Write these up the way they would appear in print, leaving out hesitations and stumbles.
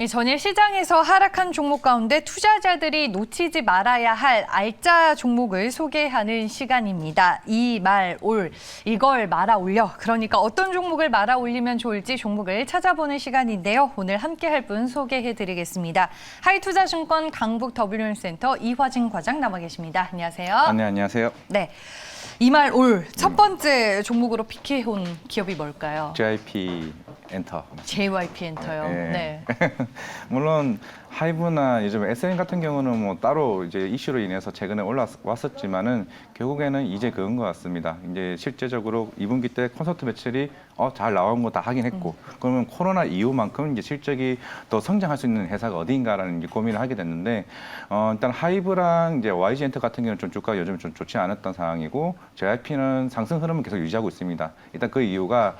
전일 시장에서 하락한 종목 가운데 투자자들이 놓치지 말아야 할 알짜 종목을 소개하는 시간입니다. 이 말 올, 이걸 말아 올려. 그러니까 어떤 종목을 말아 올리면 좋을지 종목을 찾아보는 시간인데요. 오늘 함께할 분 소개해드리겠습니다. 하이투자증권 강북 WM센터 이화진 과장 나와 계십니다. 안녕하세요. 네, 안녕하세요. 네. 이 말 올 첫 번째 종목으로 픽해온 기업이 뭘까요? JYP 엔터. JYP 엔터요. 네. 물론 하이브나 요즘 SM 같은 경우는 뭐 따로 이제 이슈로 인해서 최근에 올라왔었지만은 결국에는 이제 그런 것 같습니다. 이제 실제적으로 2분기 때 콘서트 매출이 잘 나온 거 다 하긴 했고, 그러면 코로나 이후만큼 이제 실적이 더 성장할 수 있는 회사가 어디인가라는 이제 고민을 하게 됐는데, 일단 하이브랑 이제 YG 엔터 같은 경우는 좀 주가가 요즘 좀 좋지 않았던 상황이고, JYP는 상승 흐름을 계속 유지하고 있습니다. 일단 그 이유가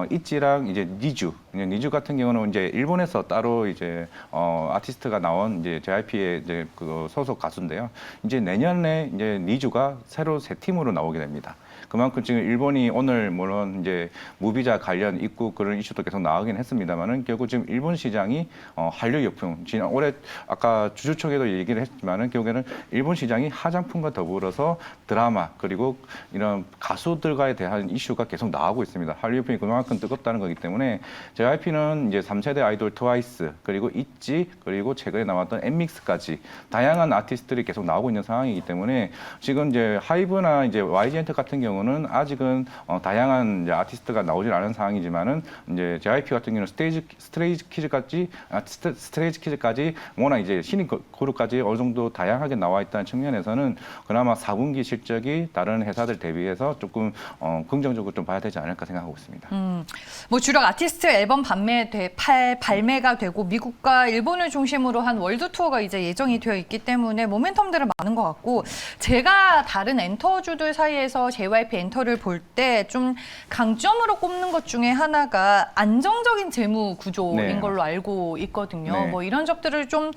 있지랑 이제 니주 같은 경우는 이제 일본에서 따로 이제 아티스트가 나온 이제 JYP의 이제 그 소속 가수인데요. 이제 내년에 이제 니주가 새로 새 팀으로 나오게 됩니다. 그만큼 지금 일본이 오늘 물론 이제 무비자 관련 입국 그런 이슈도 계속 나오긴 했습니다만은 결국 지금 일본 시장이 한류 유품 지난 올해 아까 주주 초에도 얘기를 했지만은 결국에는 일본 시장이 화장품과 더불어서 드라마 그리고 이런 가수들과에 대한 이슈가 계속 나오고 있습니다. 한류 유품이 그만큼 뜨겁다는 거기 때문에 JYP는 이제 3세대 아이돌 트와이스 그리고 있지 그리고 최근에 나왔던 엔믹스까지 다양한 아티스트들이 계속 나오고 있는 상황이기 때문에 지금 이제 하이브나 이제 YG 엔터 같은 경우는 아직은 다양한 이제 아티스트가 나오질 않은 상황이지만은 이제 JYP 같은 경우는 스트레이지 키즈까지 워낙 이제 신인 그룹까지 어느 정도 다양하게 나와 있다는 측면에서는 그나마 4분기 실적이 다른 회사들 대비해서 조금 긍정적으로 좀 봐야 되지 않을까 생각하고 있습니다. 뭐 주력 아티스트 앨범 발매가 되고 미국과 일본을 중심으로 한 월드 투어가 이제 예정이 되어 있기 때문에 모멘텀들은 많은 것 같고 제가 다른 엔터주들 사이에서 JYP 엔터를 볼 때 좀 강점으로 꼽는 것 중에 하나가 안정적인 재무 구조인 네. 걸로 알고 있거든요. 네. 뭐 이런 점들을 좀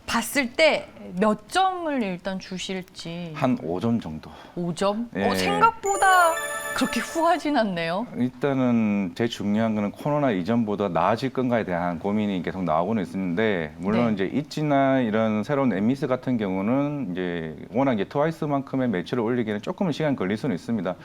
봤을 때 몇 점을 일단 주실지. 한 5점 정도. 5점? 예. 생각보다 그렇게 후하진 않네요. 일단은 제일 중요한 거는 코로나 이전보다 나아질 건가에 대한 고민이 계속 나오고는 있는데 물론 이제 있지나 이런 새로운 엠미스 같은 경우는 이제 워낙 이제 트와이스만큼의 매출을 올리기에는 조금은 시간 걸릴 수는 있습니다.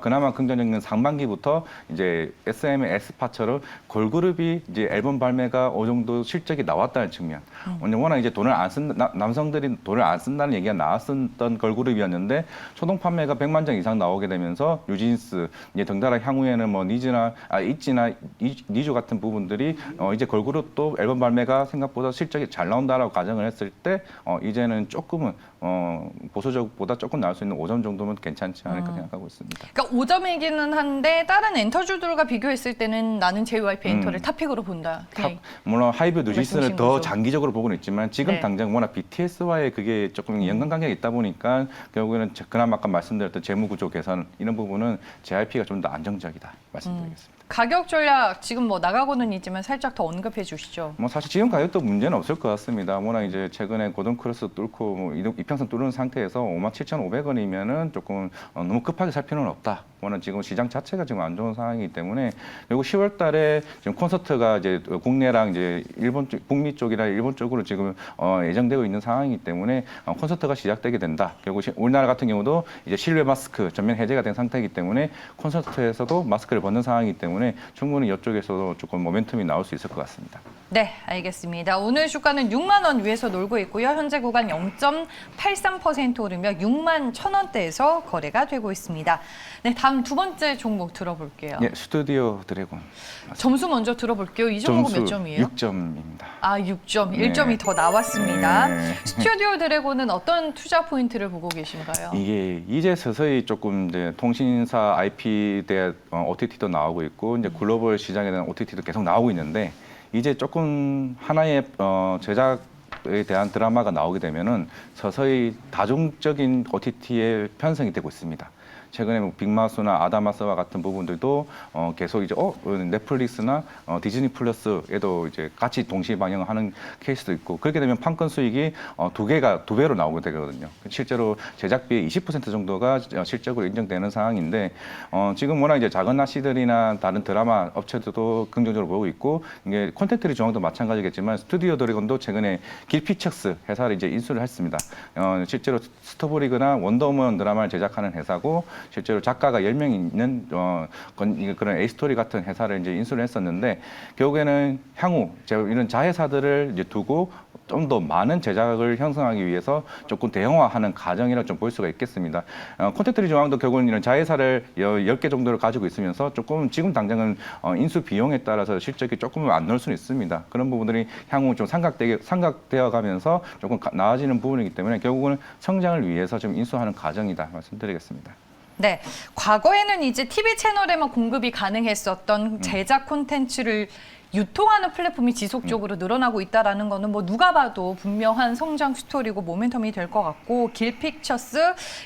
그나마 긍정적인 상반기부터 이제 SM의 S파처럼 걸그룹이 이제 앨범 발매가 어느 정도 실적이 나왔다는 측면. 워낙 이제 돈을 안 쓴 남성들이 돈을 안 쓴다는 얘기가 나왔었던 걸그룹이었는데 초동 판매가 100만 장 이상 나오게 되면서 뉴진스 이제 덩달아 향후에는 뭐 있지나 니주 같은 부분들이 이제 걸그룹도 앨범 발매가 생각보다 실적이 잘 나온다라고 가정을 했을 때 이제는 조금은 보수적보다 조금 나올 수 있는 5점 정도면 괜찮지 않을까 생각하고 있습니다. 그러니까 5점이기는 한데 다른 엔터주들과 비교했을 때는 나는 JYP 엔터를 탑픽으로 본다. 물론 하이브 뉴진스는 더 거죠. 장기적으로 보고는 있지만 지금 네. 당장 워낙 BTS와의 그게 조금 연관관계가 있다 보니까 결국에는 그나마 아까 말씀드렸던 재무구조 개선 이런 부분은 JYP가 좀 더 안정적이다 말씀드리겠습니다. 가격 전략 지금 뭐 나가고는 있지만 살짝 더 언급해 주시죠. 뭐 사실 지금 가격도 문제는 없을 것 같습니다. 워낙 이제 최근에 고등 크로스 뚫고 뭐 이평선 뚫는 상태에서 57,500원이면은 조금 너무 급하게 살 필요는 없다. 워낙 지금 시장 자체가 지금 안 좋은 상황이기 때문에 그리고 10월 달에 지금 콘서트가 이제 국내랑 이제 일본 쪽, 북미 쪽이나 일본 쪽으로 지금 예정되고 있는 상황이기 때문에 콘서트가 시작되게 된다. 결국 우리나라 같은 경우도 이제 실외 마스크 전면 해제가 된 상태이기 때문에 콘서트에서도 마스크를 벗는 상황이기 때문에 충분히 이쪽에서도 조금 모멘텀이 나올 수 있을 것 같습니다. 네, 알겠습니다. 오늘 주가는 6만 원 위에서 놀고 있고요. 현재 구간 0.83% 오르며 6만 1,000원대에서 거래가 되고 있습니다. 네, 다음 두 번째 종목 들어볼게요. 예, 스튜디오 드래곤. 점수 먼저 들어볼게요. 이 종목은 몇 점이에요? 6점입니다. 아, 6점. 네. 1점이 더 나왔습니다. 네. 스튜디오 드래곤은 어떤 투자 포인트를 보고 계신가요? 이게 이제 서서히 조금 이제 통신사 IP 대 OTT도 나오고 있고 이제 글로벌 시장에 대한 OTT도 계속 나오고 있는데 이제 조금 하나의 제작에 대한 드라마가 나오게 되면은 서서히 다중적인 OTT에 편성이 되고 있습니다. 최근에 뭐 빅마우스나 아다마스와 같은 부분들도 계속 이제 넷플릭스나 디즈니 플러스에도 이제 같이 동시 방영하는 케이스도 있고 그렇게 되면 판권 수익이 두 배로 나오게 되거든요. 실제로 제작비의 20% 정도가 실적으로 인정되는 상황인데 지금 워낙 이제 작은 낚시들이나 다른 드라마 업체들도 긍정적으로 보고 있고 이게 콘텐츠 중앙도 마찬가지겠지만 스튜디오 드래곤도 최근에 길피처스 회사를 이제 인수를 했습니다. 실제로 스토브리그나 원더우먼 드라마를 제작하는 회사고 실제로 작가가 10명 있는 그런 에이스토리 같은 회사를 이제 인수를 했었는데 결국에는 향후 이런 자회사들을 이제 두고 좀 더 많은 제작을 형성하기 위해서 조금 대형화하는 과정이라 좀 볼 수가 있겠습니다. 콘텐츠 중앙도 결국은 이런 자회사를 10개 정도를 가지고 있으면서 조금 지금 당장은 인수 비용에 따라서 실적이 조금 안 나올 수는 있습니다. 그런 부분들이 향후 좀 삼각되어 가면서 조금 나아지는 부분이기 때문에 결국은 성장을 위해서 좀 인수하는 과정이다 말씀드리겠습니다. 네, 과거에는 이제 TV 채널에만 공급이 가능했었던 제작 콘텐츠를 유통하는 플랫폼이 지속적으로 늘어나고 있다는 거는 뭐 누가 봐도 분명한 성장 스토리고 모멘텀이 될 것 같고 길픽처스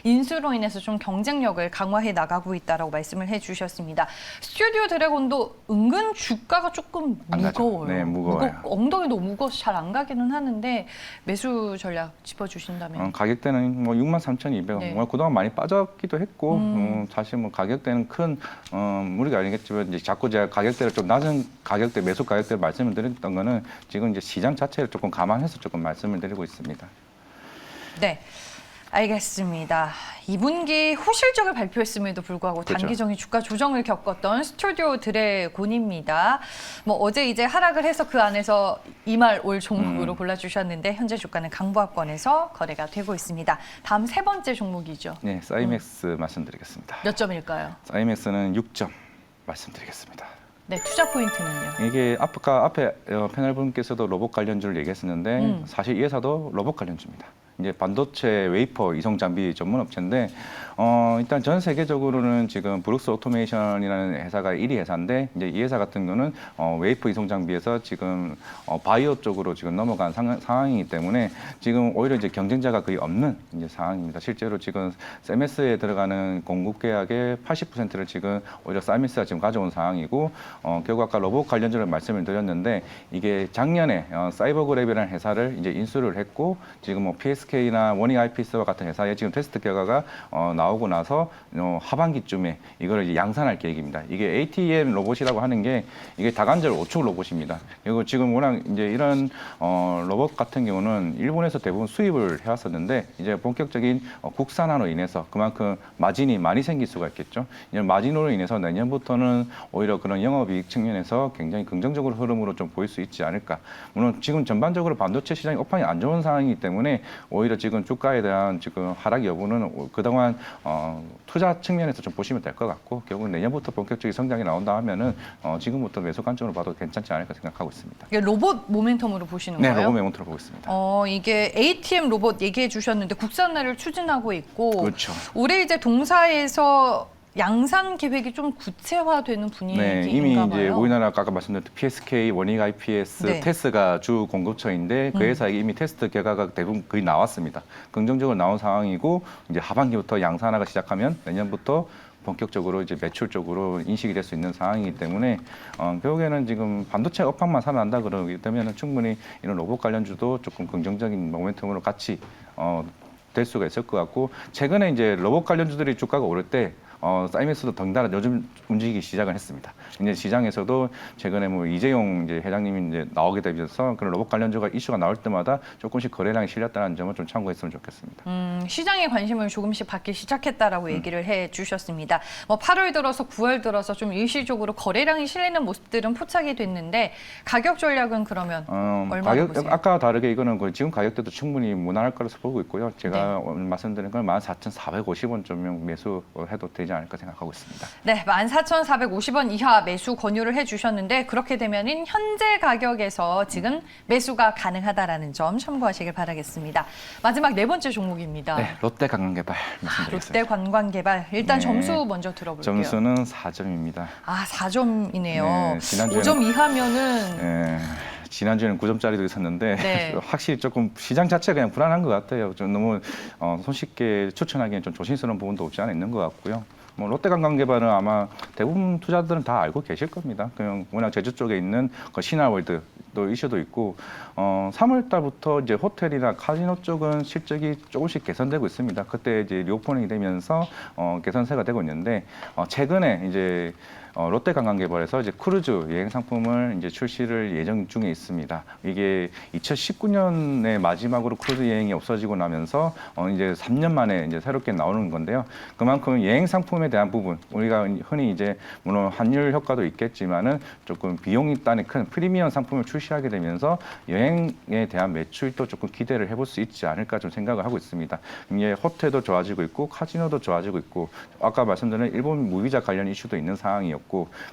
인수로 인해서 좀 경쟁력을 강화해 나가고 있다라고 말씀을 해주셨습니다. 스튜디오 드래곤도 은근 주가가 조금 무거워요. 네, 무거워요. 엉덩이도 무거워서 잘 안 가기는 하는데 매수 전략 짚어주신다면. 가격대는 뭐 63,200원. 네. 그동안 많이 빠졌기도 했고 사실 뭐 가격대는 큰 무리가 아니겠지만 이제 자꾸 제가 가격대를 좀 낮은 가격대 매수 가격대를 말씀을 드렸던 거는 지금 이제 시장 자체를 조금 감안해서 조금 말씀을 드리고 있습니다. 네, 알겠습니다. 2분기 후실적을 발표했음에도 불구하고 그렇죠. 단기적인 주가 조정을 겪었던 스튜디오 드래곤입니다. 뭐 어제 이제 하락을 해서 그 안에서 이말 올 종목으로 골라주셨는데 현재 주가는 강보합권에서 거래가 되고 있습니다. 다음 세 번째 종목이죠. 네, 사이맥스 말씀드리겠습니다. 몇 점일까요? 사이맥스는 6점 말씀드리겠습니다. 네, 투자 포인트는요? 이게 앞에 패널분께서도 로봇 관련주를 얘기했었는데 사실 이 회사도 로봇 관련주입니다. 이제 반도체 웨이퍼 이송 장비 전문 업체인데 일단 전 세계적으로는 지금 브룩스 오토메이션이라는 회사가 1위 회사인데 이제 이 회사 같은 경우는 웨이퍼 이송 장비에서 지금 바이오 쪽으로 지금 넘어간 상황이기 때문에 지금 오히려 이제 경쟁자가 거의 없는 이제 상황입니다. 실제로 지금 세메스에 들어가는 공급 계약의 80%를 지금 오히려 사이맥스가 지금 가져온 상황이고 결국 아까 로봇 관련주를 말씀을 드렸는데 이게 작년에 사이버그랩이라는 회사를 이제 인수를 했고 지금 뭐 PSK나 워닝 IPS와 같은 회사의 지금 테스트 결과가 나오고 나서 하반기쯤에 이거를 이제 양산할 계획입니다. 이게 ATM 로봇이라고 하는 게 이게 다관절 5축 로봇입니다. 그리고 지금 워낙 이제 이런 로봇 같은 경우는 일본에서 대부분 수입을 해왔었는데 이제 본격적인 국산화로 인해서 그만큼 마진이 많이 생길 수가 있겠죠. 이제 마진으로 인해서 내년부터는 오히려 그런 영업이익 측면에서 굉장히 긍정적으로 흐름으로 좀 보일 수 있지 않을까. 물론 지금 전반적으로 반도체 시장이 업황이 안 좋은 상황이기 때문에 오히려 지금 주가에 대한 지금 하락 여부는 그동안 투자 측면에서 좀 보시면 될 것 같고 결국은 내년부터 본격적인 성장이 나온다 하면은 지금부터 매수 관점으로 봐도 괜찮지 않을까 생각하고 있습니다. 이게 로봇 모멘텀으로 보시는 네, 거예요? 로봇 메모트로 보고 있습니다. 이게 ATM 로봇 얘기해 주셨는데 국산화를 추진하고 있고 그렇죠. 올해 이제 동사에서 양산 계획이 좀 구체화되는 분위기인가 네, 이미 봐요. 이제 우리나라 아까 말씀드렸던 PSK, 워닝 IPS, 네. 테스가 주 공급처인데 그 회사에 이미 테스트 결과가 대부분 거의 나왔습니다. 긍정적으로 나온 상황이고 이제 하반기부터 양산화가 시작하면 내년부터 본격적으로 이제 매출 쪽으로 인식이 될 수 있는 상황이기 때문에 결국에는 지금 반도체 업황만 살아난다 그러기 때문에 충분히 이런 로봇 관련주도 조금 긍정적인 모멘텀으로 같이 될 수가 있을 것 같고 최근에 이제 로봇 관련주들이 주가가 오를 때 사이맥스도 덩달아 요즘 움직이기 시작을 했습니다. 이제 시장에서도 최근에 뭐 이재용 이제 회장님이 이제 나오게 되면서 그런 로봇 관련주가 이슈가 나올 때마다 조금씩 거래량이 실렸다는 점을 좀 참고했으면 좋겠습니다. 시장의 관심을 조금씩 받기 시작했다라고 얘기를 해주셨습니다. 뭐 8월 들어서 9월 들어서 좀 일시적으로 거래량이 실리는 모습들은 포착이 됐는데 가격 전략은 그러면 얼마나 보세요? 아까 다르게 이거는 지금 가격대도 충분히 무난할 거라서 보고 있고요. 제가 오늘 말씀드린 건 14,450원 좀 매수해도 되지 않을까 생각하고 있습니다. 네, 14,450원 이하 매수 권유를 해주셨는데 그렇게 되면은 현재 가격에서 지금 매수가 가능하다라는 점 참고하시길 바라겠습니다. 마지막 네 번째 종목입니다. 네, 롯데관광개발 말씀드리겠습니다. 롯데관광개발 일단 네. 점수 먼저 들어볼게요. 점수는 4점입니다. 4점이네요. 네, 지난주에는 5점 이하면은 네, 지난주에는 9점짜리도 있었는데 네. 확실히 조금 시장 자체가 그냥 불안한 것 같아요. 좀 너무 손쉽게 추천하기엔 좀 조심스러운 부분도 없지 않아 있는 것 같고요. 뭐 롯데관광개발은 아마 대부분 투자들은 다 알고 계실 겁니다. 그냥 워낙 제주 쪽에 있는 그 신화월드 또 이슈도 있고 3월 달부터 이제 호텔이나 카지노 쪽은 실적이 조금씩 개선되고 있습니다. 그때 이제 리오퍼닝이 되면서 개선세가 되고 있는데 최근에 이제 롯데관광개발에서 이제 크루즈 여행 상품을 이제 출시를 예정 중에 있습니다. 이게 2019년에 마지막으로 크루즈 여행이 없어지고 나면서 이제 3년 만에 이제 새롭게 나오는 건데요. 그만큼 여행 상품에 대한 부분 우리가 흔히 이제 물론 환율 효과도 있겠지만은 조금 비용이 따는 큰 프리미엄 상품을 출시하게 되면서 여행에 대한 매출도 조금 기대를 해볼 수 있지 않을까 좀 생각을 하고 있습니다. 이게 호텔도 좋아지고 있고 카지노도 좋아지고 있고 아까 말씀드린 일본 무비자 관련 이슈도 있는 상황이었고.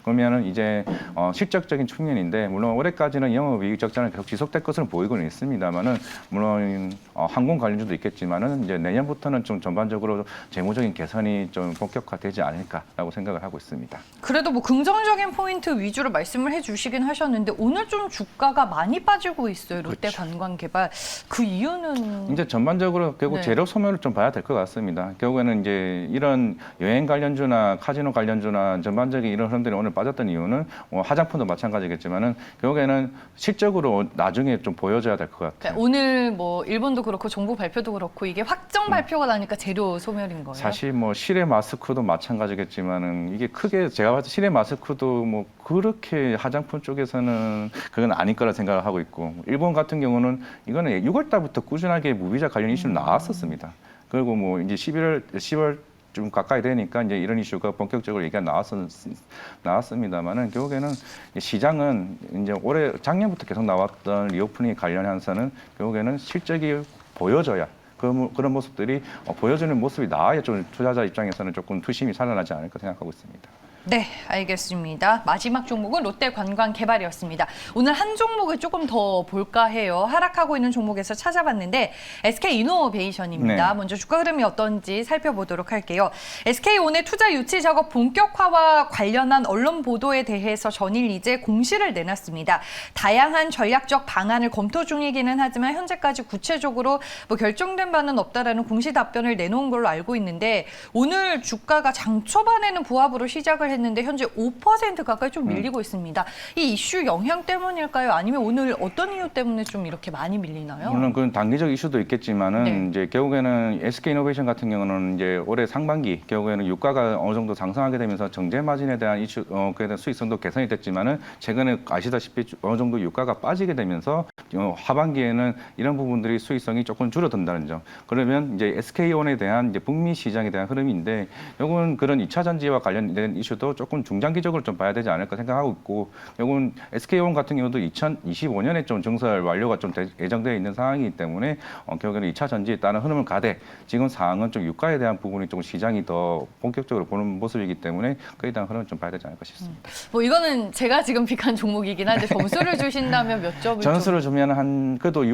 그러면은 이제 실적적인 측면인데 물론 올해까지는 영업이익 적자는 계속 지속될 것으로 보이고는 있습니다만은 물론 항공 관련주도 있겠지만은 이제 내년부터는 좀 전반적으로 재무적인 개선이 좀 본격화되지 않을까라고 생각을 하고 있습니다. 그래도 뭐 긍정적인 포인트 위주로 말씀을 해주시긴 하셨는데 오늘 좀 주가가 많이 빠지고 있어요. 롯데관광개발. 그 이유는 이제 전반적으로 결국 네. 재료 소멸을 좀 봐야 될 것 같습니다. 결국에는 이제 이런 여행 관련주나 카지노 관련주나 전반적인 이런 흐름들이 오늘 빠졌던 이유는 화장품도 마찬가지겠지만은 결국에는 실적으로 나중에 좀 보여줘야 될 것 같아요. 그러니까 오늘 뭐 일본도 그렇고 정부 발표도 그렇고 이게 확정 발표가 나니까 재료 소멸인 거예요. 사실 뭐 실외 마스크도 마찬가지겠지만은 이게 크게 제가 봤을 때 실외 마스크도 뭐 그렇게 화장품 쪽에서는 그건 아닐 거라 생각을 하고 있고 일본 같은 경우는 이거는 6월 달부터 꾸준하게 무비자 관련 이슈는 나왔었습니다. 그리고 뭐 이제 10월 좀 가까이 되니까 이제 이런 이슈가 본격적으로 얘기가 나왔습니다만은 결국에는 시장은 이제 올해 작년부터 계속 나왔던 리오프닝 관련해서는 결국에는 실적이 보여져야 그런 모습들이 보여주는 모습이 나와야 좀 투자자 입장에서는 조금 투심이 살아나지 않을까 생각하고 있습니다. 네, 알겠습니다. 마지막 종목은 롯데관광개발이었습니다. 오늘 한 종목을 조금 더 볼까 해요. 하락하고 있는 종목에서 찾아봤는데 SK이노베이션입니다. 네. 먼저 주가 흐름이 어떤지 살펴보도록 할게요. SK온의 투자 유치 작업 본격화와 관련한 언론 보도에 대해서 전일 이제 공시를 내놨습니다. 다양한 전략적 방안을 검토 중이기는 하지만 현재까지 구체적으로 뭐 결정된 바는 없다라는 공시 답변을 내놓은 걸로 알고 있는데 오늘 주가가 장 초반에는 부합으로 시작을 했는데 현재 5% 가까이 좀 밀리고 있습니다. 이 이슈 영향 때문일까요? 아니면 오늘 어떤 이유 때문에 좀 이렇게 많이 밀리나요? 물론 그건 단기적 이슈도 있겠지만은 네. 이제 결국에는 SK이노베이션 같은 경우는 이제 올해 상반기 결국에는 유가가 어느 정도 상승하게 되면서 정제 마진에 대한 이슈 그에 대한 수익성도 개선이 됐지만은 최근에 아시다시피 어느 정도 유가가 빠지게 되면서 하반기에는 이런 부분들이 수익성이 조금 줄어든다는 점. 그러면 이제 SK온에 대한 이제 북미 시장에 대한 흐름인데 이건 그런 2차 전지와 관련된 이슈도 조금 중장기적으로 좀 봐야 되지 않을까 생각하고 있고 이건 SK온 같은 경우도 2025년에 좀 증설 완료가 좀 예정되어 있는 상황이기 때문에 결국에는 2차 전지에 따른 흐름을 가되 지금 상황은 좀 유가에 대한 부분이 좀 시장이 더 본격적으로 보는 모습이기 때문에 그에 대한 흐름을 좀 봐야 되지 않을까 싶습니다. 뭐 이거는 제가 지금 픽한 종목이긴 한데 점수를 주신다면 몇 점을 점수를 주면 한 그래도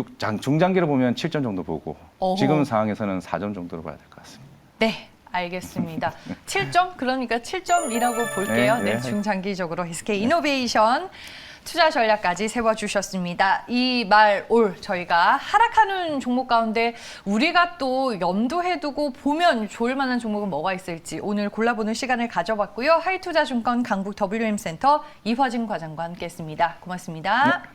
중장기로 보면 7점 정도 보고 어허. 지금 상황에서는 4점 정도로 봐야 될 것 같습니다. 네, 알겠습니다. 7점? 그러니까 7점이라고 볼게요. 네, 네, 중장기적으로 SK이노베이션 투자 전략까지 세워주셨습니다. 이 말 올 저희가 하락하는 종목 가운데 우리가 또 염두해 두고 보면 좋을 만한 종목은 뭐가 있을지 오늘 골라보는 시간을 가져봤고요. 하이투자증권 강북 WM센터 이화진 과장과 함께했습니다. 고맙습니다. 네.